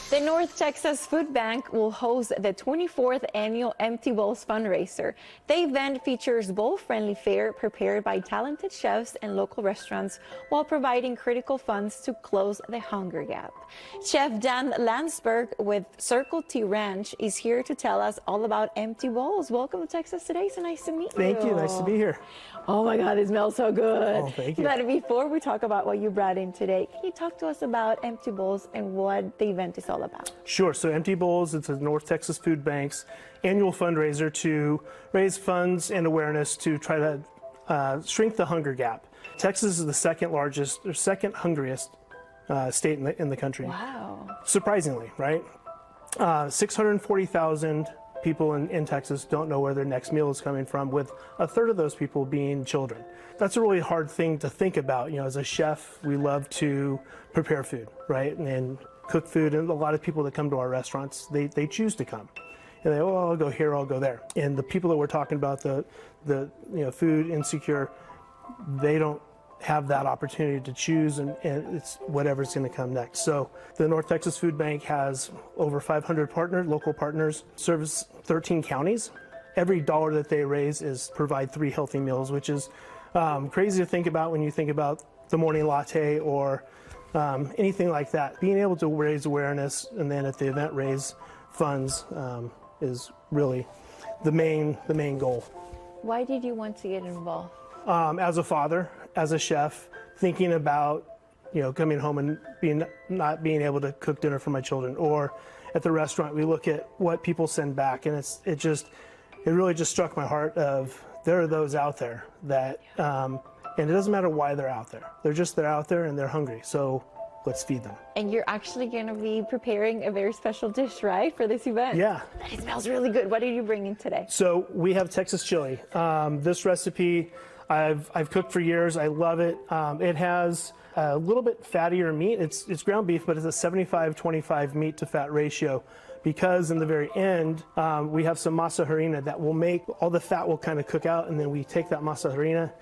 The North Texas Food Bank will host the 24th annual Empty Bowls fundraiser. The event features bowl-friendly fare prepared by talented chefs and local restaurants while providing critical funds to close the hunger gap. Chef Dan Landsberg with Circle T Ranch is here to tell us all about Empty Bowls. Welcome to Texas Today. So nice to meet you. Thank you. Nice to be here. Oh my God, it smells so good. Oh, thank you. But before we talk about what you brought in today, can you talk to us about Empty Bowls and what the event is all about? Sure. So Empty Bowls, it's a North Texas Food Bank's annual fundraiser to raise funds and awareness to try to shrink the hunger gap. Texas is the second largest or second hungriest state in the country. Wow. Surprisingly, right? 640,000 people in Texas don't know where their next meal is coming from, with a third of those people being children. That's a really hard thing to think about. You know, as a chef, we love to prepare food, right? And cook food, and a lot of people that come to our restaurants, they choose to come. And they, oh, I'll go here, I'll go there. And the people that we're talking about, the food insecure, they don't have that opportunity to choose, and it's whatever's going to come next. So the North Texas Food Bank has over 500 local partners, service 13 counties. Every dollar that they raise is provide 3 healthy meals, which is crazy to think about when you think about the morning latte or anything like that. Being able to raise awareness and then at the event raise funds is really the main goal. Why did you want to get involved? As a father, as a chef, thinking about, coming home and not being able to cook dinner for my children, or at the restaurant, we look at what people send back, and it really just struck my heart of there are those out there that, and it doesn't matter why they're out there. They're out there and they're hungry. So let's feed them. And you're actually going to be preparing a very special dish, right, for this event? Yeah. It smells really good. What are you bringing today? So we have Texas chili. This recipe I've cooked for years. I love it. It has a little bit fattier meat. It's ground beef, but it's a 75-25 meat to fat ratio, because in the very end, we have some masa harina that will make all the fat will kind of cook out, and then we take that masa harina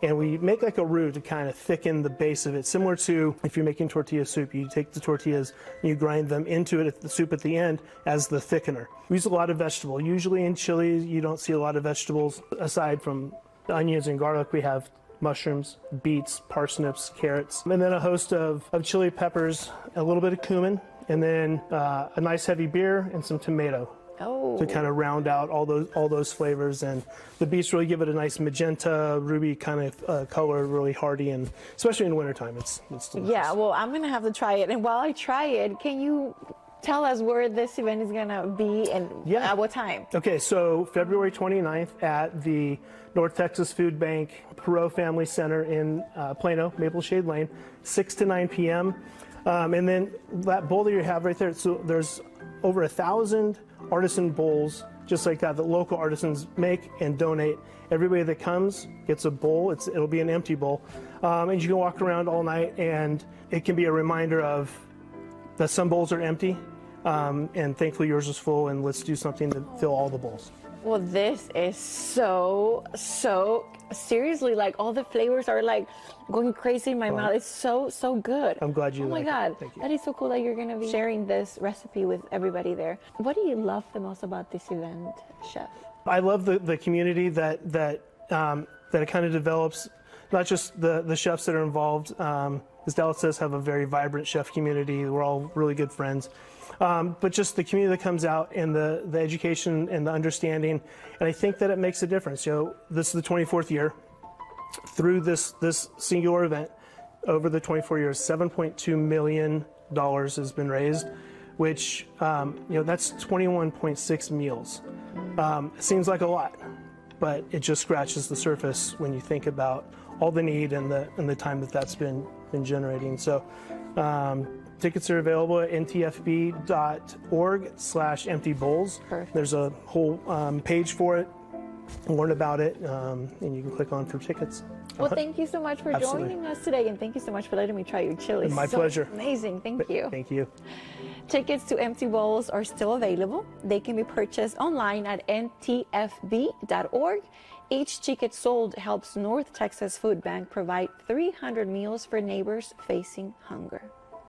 and we make like a roux to kind of thicken the base of it. Similar to if you're making tortilla soup, you take the tortillas and you grind them into it, the soup at the end, as the thickener. We use a lot of vegetable. Usually in chili, you don't see a lot of vegetables. Aside from the onions and garlic, we have mushrooms, beets, parsnips, carrots, and then a host of chili peppers, a little bit of cumin, and then a nice heavy beer and some tomato. Oh. To kind of round out all those flavors. And the beets really give it a nice magenta, ruby kind of color, really hearty, and especially in wintertime, it's delicious. Yeah, well, I'm going to have to try it. And while I try it, can you tell us where this event is going to be and at what time? Okay, so February 29th at the North Texas Food Bank Perot Family Center in Plano, Maple Shade Lane, 6 to 9 p.m. And then that bowl that you have right there, so there's over 1,000 artisan bowls just like that local artisans make and donate. Everybody that comes gets a bowl. It'll be an empty bowl, and you can walk around all night, and it can be a reminder of that some bowls are empty, and thankfully yours is full, and let's do something to fill all the bowls. Well, this is so seriously, like all the flavors are like going crazy in my mouth. It's so good. I'm glad you like it. Oh my God, that is so cool that you're going to be sharing this recipe with everybody there. What do you love the most about this event, Chef? I love the community that it kind of develops. Not just the chefs that are involved. As Dallas says, have a very vibrant chef community. We're all really good friends. But just the community that comes out, and the education and the understanding, and I think that it makes a difference. This is the 24th year. Through this singular event, over the 24 years, $7.2 million has been raised, which that's 21.6 meals. It seems like a lot, but it just scratches the surface when you think about all the need and the time that's been generating. So. Tickets are available at ntfb.org/emptybowls. There's a whole page for it. Learn about it, and you can click on for tickets. Well, thank you so much for joining us today, and thank you so much for letting me try your chili. My pleasure. Amazing. Thank you. Thank you. Tickets to Empty Bowls are still available. They can be purchased online at ntfb.org. Each ticket sold helps North Texas Food Bank provide 300 meals for neighbors facing hunger.